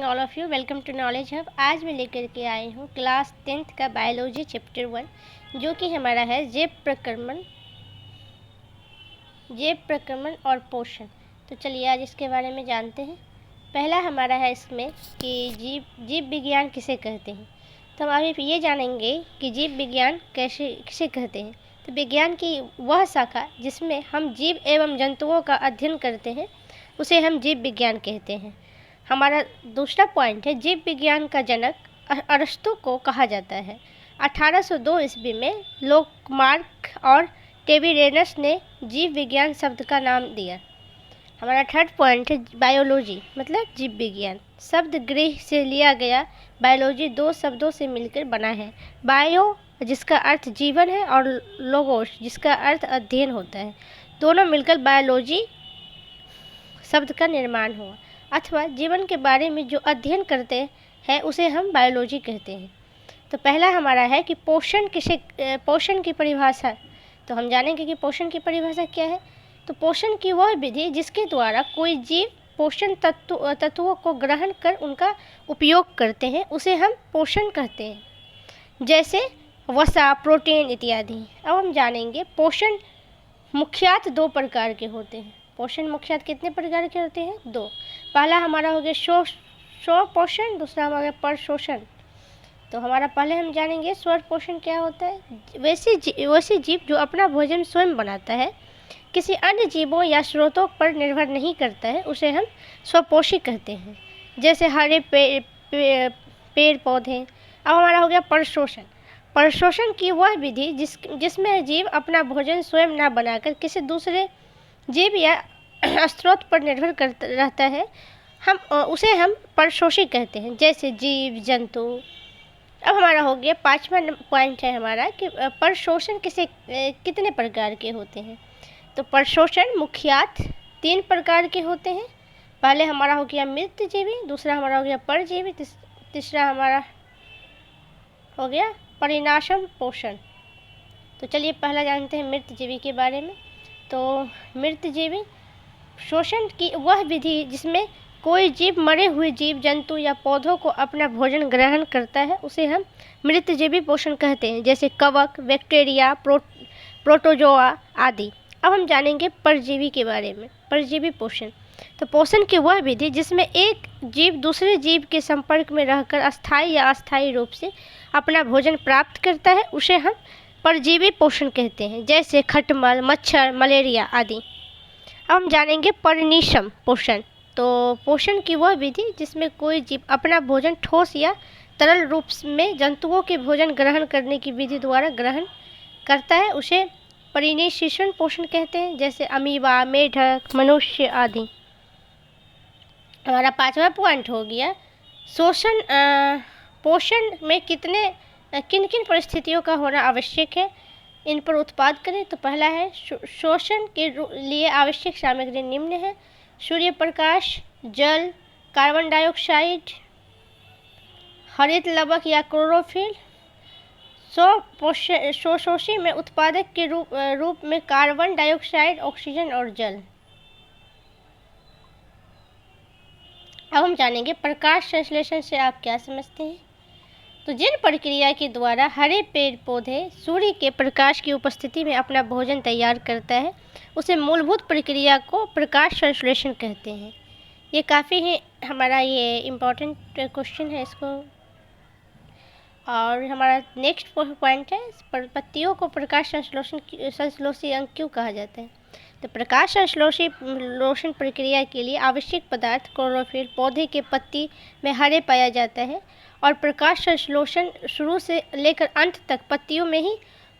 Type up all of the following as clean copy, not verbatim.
All of you welcome to knowledge hub. आज मैं लेकर के आई हूँ क्लास 10th का बायोलॉजी चैप्टर 1, जो कि हमारा है जैव प्रक्रमण और पोषण। तो चलिए आज इसके बारे में जानते हैं। पहला हमारा है इसमें कि जीव विज्ञान किसे कहते हैं। तो हम अभी ये जानेंगे कि जीव विज्ञान किसे कहते हैं। तो विज्ञान की वह शाखा जिसमें हम जीव एवं जंतुओं का अध्ययन करते हैं उसे हम जीव विज्ञान कहते हैं। हमारा दूसरा पॉइंट है, जीव विज्ञान का जनक अरस्तु को कहा जाता है। 1802 ईस्वी में लोकमार्क और टेबिरेनस ने जीव विज्ञान शब्द का नाम दिया। हमारा थर्ड पॉइंट है बायोलॉजी मतलब जीव विज्ञान। शब्द गृह से लिया गया, बायोलॉजी दो शब्दों से मिलकर बना है। बायो जिसका अर्थ जीवन है और लोगोस जिसका अर्थ अध्ययन होता है, दोनों मिलकर बायोलॉजी शब्द का निर्माण हुआ। अथवा जीवन के बारे में जो अध्ययन करते हैं उसे हम बायोलॉजी कहते हैं। तो पहला हमारा है कि पोषण की परिभाषा। तो हम जानेंगे कि पोषण की परिभाषा क्या है। तो पोषण की वह विधि जिसके द्वारा कोई जीव पोषण तत्वों को ग्रहण कर उनका उपयोग करते हैं उसे हम पोषण कहते हैं, जैसे वसा, प्रोटीन इत्यादि। अब हम जानेंगे पोषण मुख्यतः दो प्रकार के होते हैं। पोषण मुख्यतः कितने प्रकार के होते हैं? दो। पहला हमारा हो गया स्व पोषण, दूसरा हमारा परपोषण। तो हमारा पहले हम जानेंगे स्व पोषण क्या होता है। वैसे जीव जो अपना भोजन स्वयं बनाता है, किसी अन्य जीवों या स्रोतों पर निर्भर नहीं करता है, उसे हम स्वपोषी कहते हैं, जैसे हरे पेड़ पौधे। अब हमारा हो गया परपोषण। परपोषण की वह विधि जिसमें जीव अपना भोजन स्वयं न बनाकर किसी दूसरे जीव या स्रोत पर निर्भर करता रहता है, उसे हम परपोषी कहते हैं, जैसे जीव जंतु। अब हमारा हो गया पांचवा पॉइंट है हमारा कि परपोषण कितने प्रकार के होते हैं। तो परपोषण मुख्यतः 3 प्रकार के होते हैं। पहले हमारा हो गया मृतजीवी, दूसरा हमारा हो गया परजीवी, तीसरा हमारा हो गया परिनाशन पोषण। तो चलिए पहला जानते हैं मृतजीवी के बारे में। तो मृतजीवी शोषण की वह विधि जिसमें कोई जीव मरे हुए जीव जंतु या पौधों को अपना भोजन ग्रहण करता है उसे हम मृतजीवी पोषण कहते हैं, जैसे कवक, बैक्टीरिया, प्रोटोजोआ आदि। अब हम जानेंगे परजीवी के बारे में, परजीवी पोषण। तो पोषण की वह विधि जिसमें एक जीव दूसरे जीव के संपर्क में रहकर अस्थायी या अस्थायी रूप से अपना भोजन प्राप्त करता है उसे हम परजीवी पोषण कहते हैं, जैसे खटमल, मच्छर, मलेरिया आदि। अब हम जानेंगे परिनिषम पोषण। तो पोषण की वह विधि जिसमें कोई जीव अपना भोजन ठोस या तरल रूप में जंतुओं के भोजन ग्रहण करने की विधि द्वारा ग्रहण करता है उसे परिनिषेचन पोषण कहते हैं, जैसे अमीबा, मेढक, मनुष्य आदि। हमारा पांचवा पॉइंट हो गया पोषण में किन किन परिस्थितियों का होना आवश्यक है, इन पर उत्पाद करें। तो पहला है शोषण के लिए आवश्यक सामग्री निम्न है: सूर्य प्रकाश, जल, कार्बन डाइऑक्साइड, हरित लवक या क्लोरोफिल। स्वशोषी में उत्पादक के रूप में कार्बन डाइऑक्साइड, ऑक्सीजन और जल। अब हम जानेंगे प्रकाश संश्लेषण से आप क्या समझते हैं। तो जिन प्रक्रिया के द्वारा हरे पेड़ पौधे सूर्य के प्रकाश की उपस्थिति में अपना भोजन तैयार करता है उसे मूलभूत प्रक्रिया को प्रकाश संश्लेषण कहते हैं। ये काफ़ी ही हमारा ये इम्पोर्टेंट क्वेश्चन है इसको। और हमारा नेक्स्ट पॉइंट है पत्तियों को प्रकाश संश्लेषी अंग क्यों कहा जाता है। तो प्रकाश संश्लेषण प्रक्रिया के लिए आवश्यक पदार्थ क्लोरोफिल पौधे के पत्ती में हरे पाया जाता है और प्रकाश संश्लेषण शुरू से लेकर अंत तक पत्तियों में ही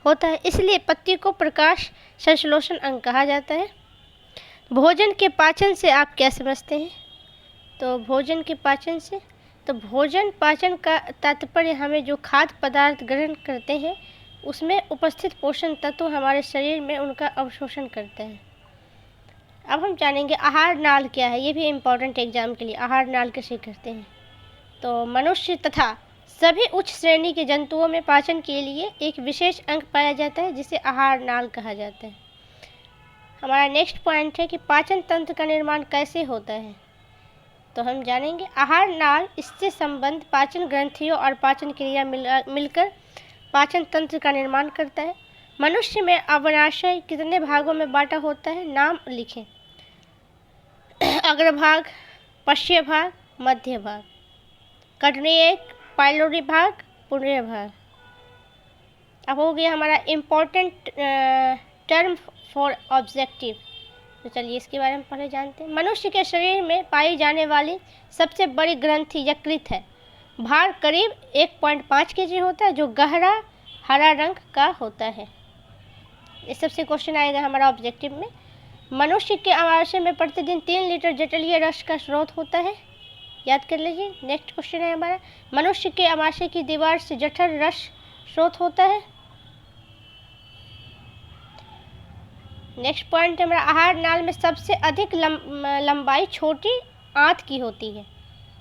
होता है, इसलिए पत्ती को प्रकाश संश्लेषण अंग कहा जाता है। भोजन के पाचन से आप क्या समझते हैं। तो भोजन के पाचन से, तो भोजन पाचन का तात्पर्य हमें जो खाद्य पदार्थ ग्रहण करते हैं उसमें उपस्थित पोषण तत्व हमारे शरीर में उनका अवशोषण करते हैं। अब हम जानेंगे आहार नाल क्या है। ये भी इम्पोर्टेंट एग्जाम के लिए आहार नाल कैसे करते हैं। तो मनुष्य तथा सभी उच्च श्रेणी के जंतुओं में पाचन के लिए एक विशेष अंग पाया जाता है जिसे आहार नाल कहा जाता है। हमारा नेक्स्ट पॉइंट है कि पाचन तंत्र का निर्माण कैसे होता है। तो हम जानेंगे आहार नाल इससे संबंध पाचन ग्रंथियों और पाचन क्रिया मिलकर पाचन तंत्र का निर्माण करता है। मनुष्य में अग्नाशय कितने भागों में बांटा होता है? नाम लिखें। अग्रभाग, पश्चिम भाग, मध्य भाग। कठनेक, पाइलोरी भाग, पुण्य भाग। अब हो गया हमारा इम्पोर्टेंट टर्म फॉर ऑब्जेक्टिव। तो चलिए इसके बारे में पहले जानते हैं। मनुष्य के शरीर में पाई जाने वाली सबसे बड़ी ग्रंथि यकृत है। भार करीब 1.5 kg होता है, जो गहरा हरा रंग का होता है। इस सबसे क्वेश्चन आएगा हमारा ऑब्जेक्टिव में। मनुष्य के अमाशय में प्रतिदिन 3 लीटर जठरीय रस का स्रोत होता है। याद कर लीजिए। नेक्स्ट क्वेश्चन है हमारा, मनुष्य के अमाशय की दीवार से जठर रस स्रोत होता है। नेक्स्ट पॉइंट है हमारा, आहार नाल में सबसे अधिक लंबाई छोटी आंत की होती है।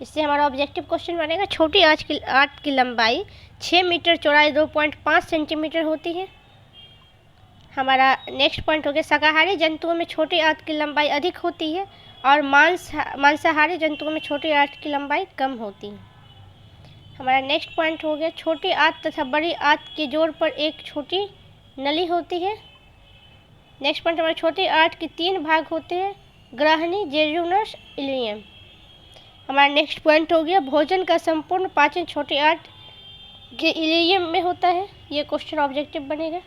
इससे हमारा ऑब्जेक्टिव क्वेश्चन बनेगा, छोटी आंत की लंबाई 6 मीटर, चौड़ाई 2.5 सेंटीमीटर होती है। हमारा नेक्स्ट पॉइंट हो गया, शाकाहारी जंतुओं में छोटी आंत की लंबाई अधिक होती है और मांसाहारी जंतुओं में छोटी आंत की लंबाई कम होती है। हमारा नेक्स्ट पॉइंट हो गया, छोटी आंत तथा बड़ी आंत के जोड़ पर एक छोटी नली होती है। नेक्स्ट पॉइंट हमारे, छोटी आंत के 3 भाग होते हैं, ग्राहनी, जेजुनस, इलियम। हमारा नेक्स्ट पॉइंट हो गया, भोजन का संपूर्ण पाचन छोटी आंत के इलियम में होता है। ये क्वेश्चन ऑब्जेक्टिव बनेगा।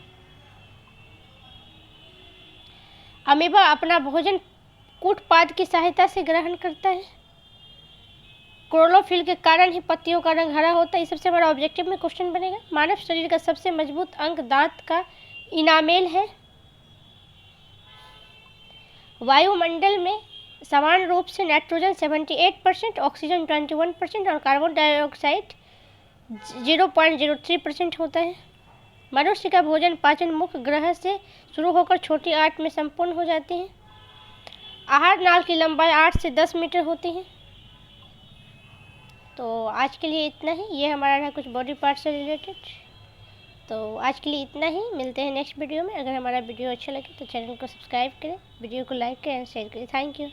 अमीबा अपना भोजन कूटपाद की सहायता से ग्रहण करता है। क्लोरोफिल के कारण ही पत्तियों का रंग हरा होता है। इस सबसे बड़ा ऑब्जेक्टिव में क्वेश्चन बनेगा। मानव शरीर का सबसे मजबूत अंग दांत का इनामेल है। वायुमंडल में समान रूप से नाइट्रोजन 78%, ऑक्सीजन 21% और कार्बन डाइऑक्साइड 0.03% होता है। मनुष्य का भोजन पाचन मुख्य ग्रह से शुरू होकर छोटी आंत में संपूर्ण हो जाती है। आहार नाल की लंबाई 8 से 10 मीटर होती है। तो आज के लिए इतना ही। ये हमारा है कुछ बॉडी पार्ट से रिलेटेड। तो आज के लिए इतना ही। मिलते हैं नेक्स्ट वीडियो में। अगर हमारा वीडियो अच्छा लगे तो चैनल को सब्सक्राइब करें, वीडियो को लाइक करें, शेयर करें। Thank you.